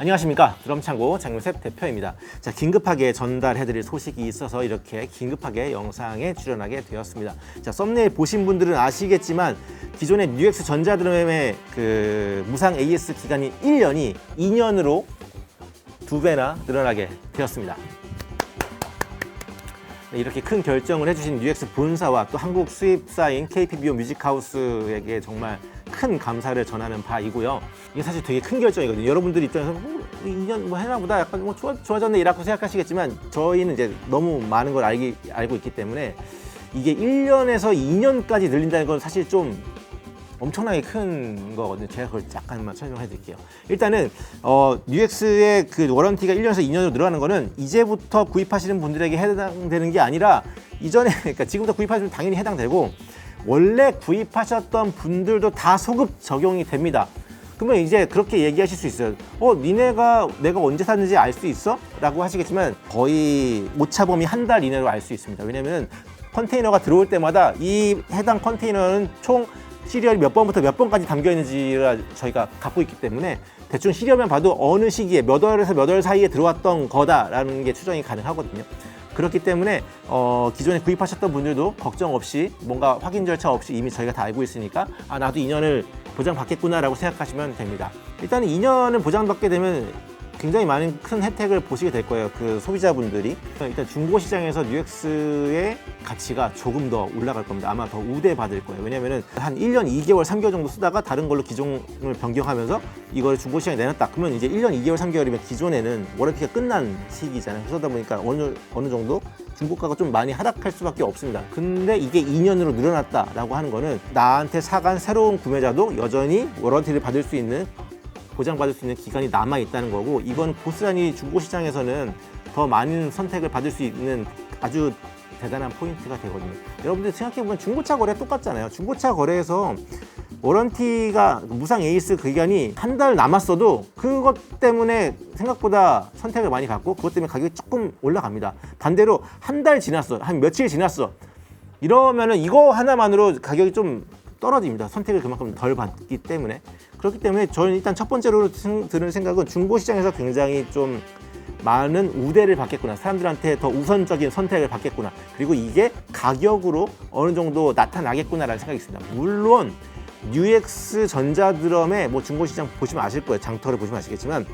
안녕하십니까, 드럼창고 장윤셉 대표입니다. 자, 긴급하게 전달해드릴 소식이 있어서 이렇게 긴급하게 영상에 출연하게 되었습니다. 자, 썸네일 보신 분들은 아시겠지만 기존의 뉴엑스 전자드럼의 그 무상 AS 기간이 1년이 2년으로 2배나 늘어나게 되었습니다. 네, 이렇게 큰 결정을 해주신 뉴엑스 본사와 또 한국 수입사인 KPBO 뮤직하우스에게 정말 큰 감사를 전하는 바이고요. 이게 사실 되게 큰 결정이거든요. 여러분들 입장에서 2년 뭐 해나보다 약간 뭐 좋아졌네 이라고 생각하시겠지만 저희는 이제 너무 많은 걸 알고 있기 때문에 이게 1년에서 2년까지 늘린다는 건 사실 좀 엄청나게 큰 거거든요. 제가 그걸 잠깐만 설명해 드릴게요. 일단은 뉴엑스의 그 워런티가 1년에서 2년으로 늘어나는 거는 이제부터 구입하시는 분들에게 해당되는 게 아니라 이전에 그러니까 지금부터 구입하시면 당연히 해당되고 원래 구입하셨던 분들도 다 소급 적용이 됩니다. 그러면 이제 그렇게 얘기하실 수 있어요. 니네가 내가 언제 샀는지 알 수 있어? 라고 하시겠지만 거의 오차범위 한 달 이내로 알 수 있습니다. 왜냐면 컨테이너가 들어올 때마다 이 해당 컨테이너는 총 시리얼이 몇 번부터 몇 번까지 담겨 있는지를 저희가 갖고 있기 때문에 대충 시리얼만 봐도 어느 시기에 몇 월에서 몇 월 사이에 들어왔던 거다라는 게 추정이 가능하거든요. 그렇기 때문에 기존에 구입하셨던 분들도 걱정 없이 뭔가 확인 절차 없이 이미 저희가 다 알고 있으니까 나도 2년을 보장받겠구나 라고 생각하시면 됩니다. 일단 2년을 보장받게 되면 굉장히 많은 큰 혜택을 보시게 될 거예요. 그 소비자분들이. 일단 중고시장에서 뉴엑스의 가치가 조금 더 올라갈 겁니다. 아마 더 우대받을 거예요. 왜냐면은 한 1년 2개월, 3개월 정도 쓰다가 다른 걸로 기종을 변경하면서 이걸 중고시장에 내놨다. 그러면 이제 1년 2개월, 3개월이면 기존에는 워런티가 끝난 시기잖아요. 그러다 보니까 어느 정도 중고가가 좀 많이 하락할 수밖에 없습니다. 근데 이게 2년으로 늘어났다라고 하는 거는 나한테 사간 새로운 구매자도 여전히 워런티를 받을 수 있는 보장받을 수 있는 기간이 남아있다는 거고 이건 고스란히 중고시장에서는 더 많은 선택을 받을 수 있는 아주 대단한 포인트가 되거든요. 여러분들 생각해보면 중고차 거래 똑같잖아요. 중고차 거래에서 워런티가 무상 에이스 기간이 한 달 남았어도 그것 때문에 생각보다 선택을 많이 받고 그것 때문에 가격이 조금 올라갑니다. 반대로 한 달 지났어, 한 며칠 지났어 이러면은 이거 하나만으로 가격이 좀 떨어집니다. 선택을 그만큼 덜 받기 때문에. 그렇기 때문에 저는 일단 첫 번째로 드는 생각은 중고시장에서 굉장히 좀 많은 우대를 받겠구나. 사람들한테 더 우선적인 선택을 받겠구나. 그리고 이게 가격으로 어느 정도 나타나겠구나라는 생각이 있습니다. 물론 뉴엑스 전자드럼의 뭐 중고시장 보시면 아실 거예요. 장터를 보시면 아시겠지만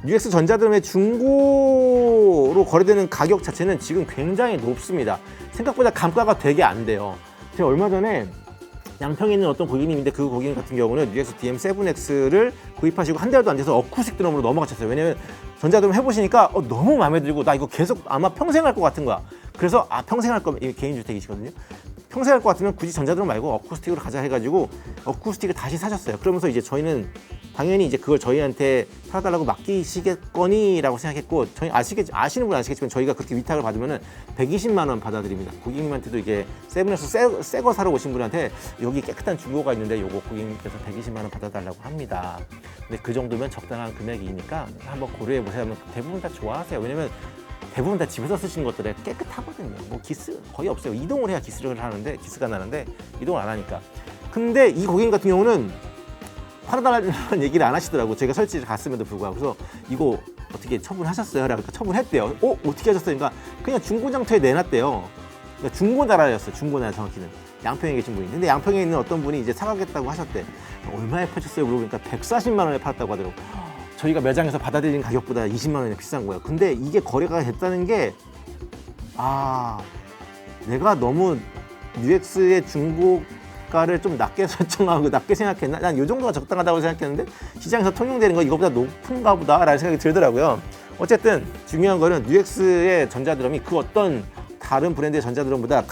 뉴엑스 전자드럼의 중고로 거래되는 가격 자체는 지금 굉장히 높습니다. 생각보다 감가가 되게 안 돼요. 제가 얼마 전에 양평에 있는 어떤 고객님인데 그 고객님 같은 경우는 뉴엑스 DM7X를 구입하시고 한 달도 안 돼서 어쿠스틱 드럼으로 넘어가셨어요. 왜냐면 전자드럼 해보시니까 너무 마음에 들고 나 이거 계속 아마 평생 할 것 같은 거야. 그래서 평생 할 거면 개인주택이시거든요. 평생 할 것 같으면 굳이 전자드럼 말고 어쿠스틱으로 가자 해가지고 어쿠스틱을 다시 사셨어요. 그러면서 이제 저희는 당연히 이제 그걸 저희한테 팔아달라고 맡기시겠거니라고 생각했고 저희 아시는 분은 아시겠지만 저희가 그렇게 위탁을 받으면은 120만 원 받아드립니다. 고객님한테도 이게 세븐에서 새 거 사러 오신 분한테 여기 깨끗한 중고가 있는데 요거 고객님께서 120만 원 받아달라고 합니다. 근데 그 정도면 적당한 금액이니까 한번 고려해 보세요. 대부분 다 좋아하세요. 왜냐면 대부분 다 집에서 쓰시는 것들에 깨끗하거든요. 뭐 기스 거의 없어요. 이동을 해야 기스가 나는데 이동을 안 하니까. 근데 이 고객님 같은 경우는 팔아달라는 얘기를 안 하시더라고. 제가 설치를 갔음에도 불구하고. 그래서 이거 어떻게 처분하셨어요? 라고 처분했대요. 어떻게 하셨어요? 그러니까 그냥 중고장터에 내놨대요. 그러니까 중고나라였어요. 중고나라 정확히는. 양평에 계신 분이. 근데 양평에 있는 어떤 분이 이제 사가겠다고 하셨대. 얼마에 파셨어요? 물어보니까 140만 원에 팔았다고 하더라고. 저희가 매장에서 받아들이는 가격보다 20만 원이 비싼 거예요. 근데 이게 거래가 됐다는 게 내가 너무 뉴엑스의 중고가를 좀 낮게 설정하고 낮게 생각했나? 난 이 정도가 적당하다고 생각했는데 시장에서 통용되는 거 이거보다 높은가 보다라는 생각이 들더라고요. 어쨌든 중요한 거는 뉴엑스의 전자드럼이 그 어떤 다른 브랜드의 전자드럼보다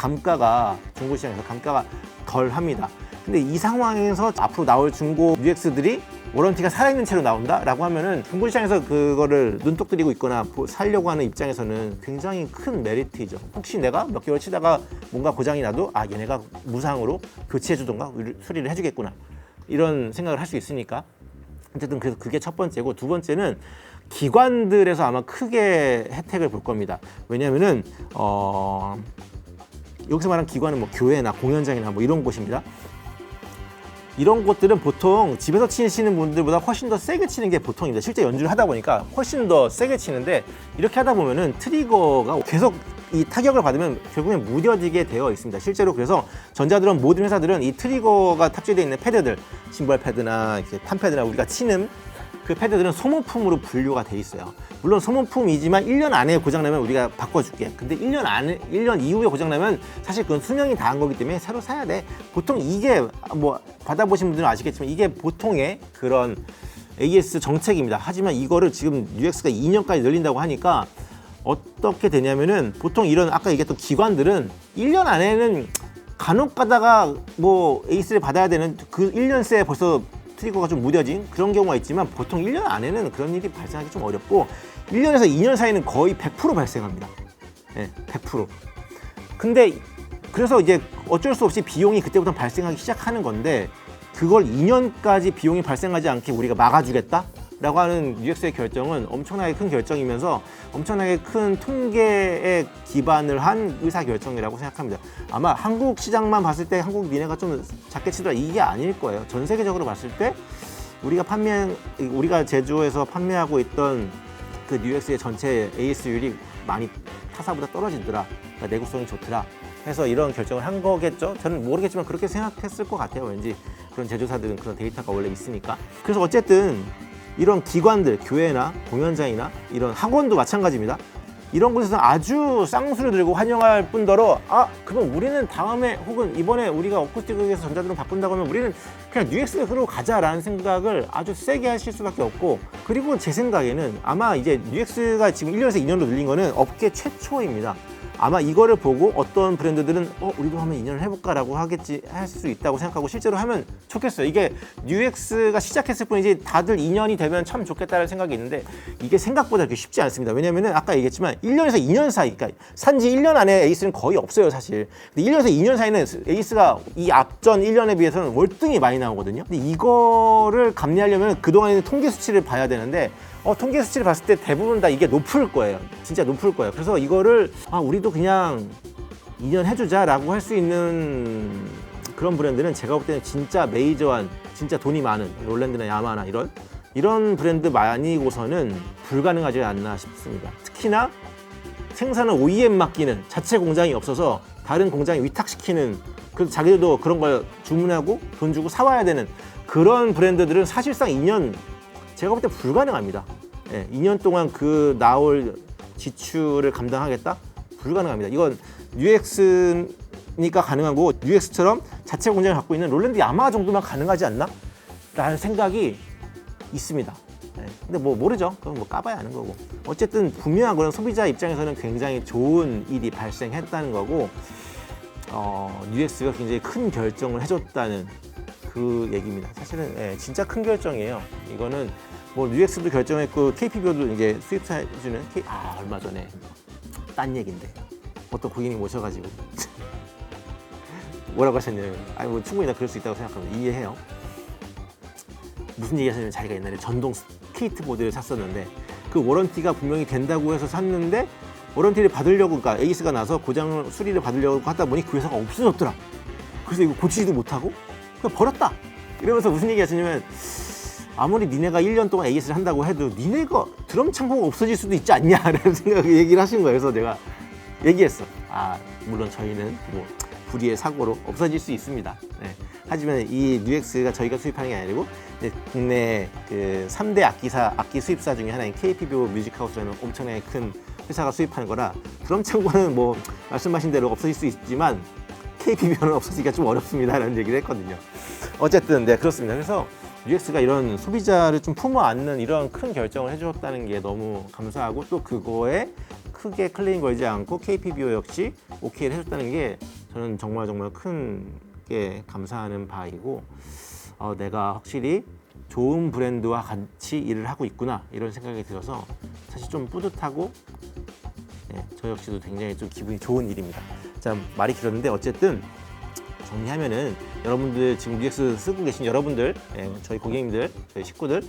중고시장에서 감가가 덜 합니다. 근데 이 상황에서 앞으로 나올 중고 뉴엑스들이 워런티가 살아있는 채로 나온다라고 하면은 중고시장에서 그거를 눈독 들이고 있거나 살려고 하는 입장에서는 굉장히 큰 메리트이죠. 혹시 내가 몇 개월 치다가 뭔가 고장이 나도 얘네가 무상으로 교체해 주던가 수리를 해주겠구나 이런 생각을 할 수 있으니까 어쨌든 그래서 그게 첫 번째고 두 번째는 기관들에서 아마 크게 혜택을 볼 겁니다. 왜냐면은 여기서 말하는 기관은 뭐 교회나 공연장이나 뭐 이런 곳입니다. 이런 것들은 보통 집에서 치시는 분들보다 훨씬 더 세게 치는 게 보통입니다. 실제 연주를 하다 보니까 훨씬 더 세게 치는데 이렇게 하다 보면은 트리거가 계속 이 타격을 받으면 결국엔 무뎌지게 되어 있습니다. 실제로 그래서 전자드럼 모든 회사들은 이 트리거가 탑재되어 있는 패드들, 심벌 패드나 이렇게 판 패드나 우리가 치는 그 패드들은 소모품으로 분류가 돼 있어요. 물론 소모품이지만 1년 안에 고장나면 우리가 바꿔줄게. 근데 1년 이후에 고장나면 사실 그건 수명이 다한 거기 때문에 새로 사야 돼. 보통 이게 뭐 받아보신 분들은 아시겠지만 이게 보통의 그런 AS 정책입니다. 하지만 이거를 지금 UX가 2년까지 늘린다고 하니까 어떻게 되냐면은 보통 이런 아까 얘기했던 기관들은 1년 안에는 간혹 가다가 뭐 AS를 받아야 되는 그 1년 새에 벌써 트리거가 좀 무뎌진 그런 경우가 있지만 보통 1년 안에는 그런 일이 발생하기 좀 어렵고 1년에서 2년 사이는 거의 100% 발생합니다. 네, 100%. 근데 그래서 이제 어쩔 수 없이 비용이 그때부터 발생하기 시작하는 건데 그걸 2년까지 비용이 발생하지 않게 우리가 막아주겠다? 라고 하는 UX의 결정은 엄청나게 큰 결정이면서 엄청나게 큰 통계에 기반을 한 의사결정이라고 생각합니다. 아마 한국 시장만 봤을 때 한국 니네가 좀 작게 치더라 이게 아닐 거예요. 전 세계적으로 봤을 때 우리가 제조해서 판매하고 있던 그 UX의 전체 AS율이 많이 타사보다 떨어지더라. 그러니까 내구성이 좋더라. 해서 이런 결정을 한 거겠죠. 저는 모르겠지만 그렇게 생각했을 것 같아요. 왠지 그런 제조사들은 그런 데이터가 원래 있으니까. 그래서 어쨌든 이런 기관들, 교회나 공연장이나 이런 학원도 마찬가지입니다. 이런 곳에서 아주 쌍수를 들고 환영할 뿐더러 그럼 우리는 다음에 혹은 이번에 우리가 어쿠스틱에서 전자드럼 바꾼다고 하면 우리는 그냥 UX로 가자라는 생각을 아주 세게 하실 수밖에 없고 그리고 제 생각에는 아마 이제 UX가 지금 1년에서 2년으로 늘린 거는 업계 최초입니다. 아마 이거를 보고 어떤 브랜드들은 우리도 한번 2년을 해볼까라고 할 수 있다고 생각하고 실제로 하면 좋겠어요. 이게 UX가 시작했을 뿐이지 다들 2년이 되면 참 좋겠다는 생각이 있는데 이게 생각보다 그렇게 쉽지 않습니다. 왜냐면은 아까 얘기했지만 1년에서 2년 사이, 그러니까 산지 1년 안에 에이스는 거의 없어요, 사실. 근데 1년에서 2년 사이는 에이스가 이 앞전 1년에 비해서는 월등히 많이 나오거든요. 근데 이거를 감내하려면 그동안에는 통계 수치를 봐야 되는데 통계 수치를 봤을 때 대부분 다 이게 높을 거예요. 진짜 높을 거예요. 그래서 이거를 우리도 그냥 2년 해주자라고 할 수 있는 그런 브랜드는 제가 볼 때는 진짜 메이저한, 진짜 돈이 많은 롤랜드나 야마나 이런 브랜드 아니고서는 불가능하지 않나 싶습니다. 특히나 생산을 OEM 맡기는 자체 공장이 없어서 다른 공장에 위탁시키는 그래서 자기들도 그런 걸 주문하고 돈 주고 사와야 되는 그런 브랜드들은 사실상 2년 제가 볼 때 불가능합니다. 2년 동안 그 나올 지출을 감당하겠다? 불가능합니다. 이건 UX니까 가능한 거고 UX처럼 자체 공장을 갖고 있는 롤랜드 야마하 정도만 가능하지 않나? 라는 생각이 있습니다. 근데 뭐 모르죠. 그건 뭐 까봐야 아는 거고. 어쨌든 분명한 거는 소비자 입장에서는 굉장히 좋은 일이 발생했다는 거고 UX가 굉장히 큰 결정을 해줬다는 그 얘기입니다. 사실은 진짜 큰 결정이에요. 이거는 뭐 UX도 결정했고 KPBO도 이제 수입해주는 얼마 전에 딴 얘기인데 어떤 고객님 모셔가지고 뭐라고 하셨냐면 뭐 충분히 나 그럴 수 있다고 생각합니다. 이해해요. 무슨 얘기 하셨냐면 자기가 옛날에 전동 스케이트보드를 샀었는데 그 워런티가 분명히 된다고 해서 샀는데 워런티를 받으려고 그러니까 에이스가 나서 고장 수리를 받으려고 하다 보니 그 회사가 없어졌더라. 그래서 이거 고치지도 못하고 그냥 버렸다. 이러면서 무슨 얘기 하시냐면 아무리 니네가 1년 동안 AS를 한다고 해도 니네가 드럼 창고가 없어질 수도 있지 않냐라는 생각을 얘기를 하신 거예요. 그래서 내가 얘기했어. 물론 저희는 뭐 불의의 사고로 없어질 수 있습니다. 하지만 이 UX가 저희가 수입하는 게 아니고 국내 그 3대 악기 수입사 중에 하나인 KPBO 뮤직하우스라는 엄청나게 큰 회사가 수입하는 거라 드럼 창고는 뭐 말씀하신 대로 없어질 수 있지만 KPBO는 없어지기가 좀 어렵습니다라는 얘기를 했거든요. 어쨌든 그렇습니다. 그래서 UX가 이런 소비자를 좀 품어 안는 이런 큰 결정을 해주었다는 게 너무 감사하고 또 그거에 크게 클레임 걸지 않고 KPBO 역시 오케이를 해줬다는 게 저는 정말 크게 감사하는 바이고 내가 확실히 좋은 브랜드와 같이 일을 하고 있구나 이런 생각이 들어서 사실 좀 뿌듯하고 저 역시도 굉장히 좀 기분이 좋은 일입니다. 자, 말이 길었는데 어쨌든 정리하면은 여러분들 지금 UX 쓰고 계신 여러분들, 저희 고객님들, 저희 식구들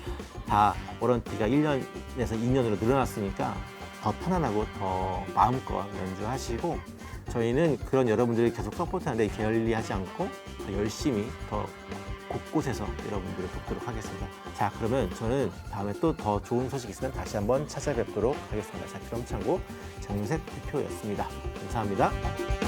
다 워런티가 1년에서 2년으로 늘어났으니까 더 편안하고 더 마음껏 연주하시고 저희는 그런 여러분들을 계속 서포트하는데 게을리하지 않고 더 열심히 더 곳곳에서 여러분들을 돕도록 하겠습니다. 자, 그러면 저는 다음에 또 더 좋은 소식 있으면 다시 한번 찾아뵙도록 하겠습니다. 자, 그럼 창고 장윤셋 대표였습니다. 감사합니다.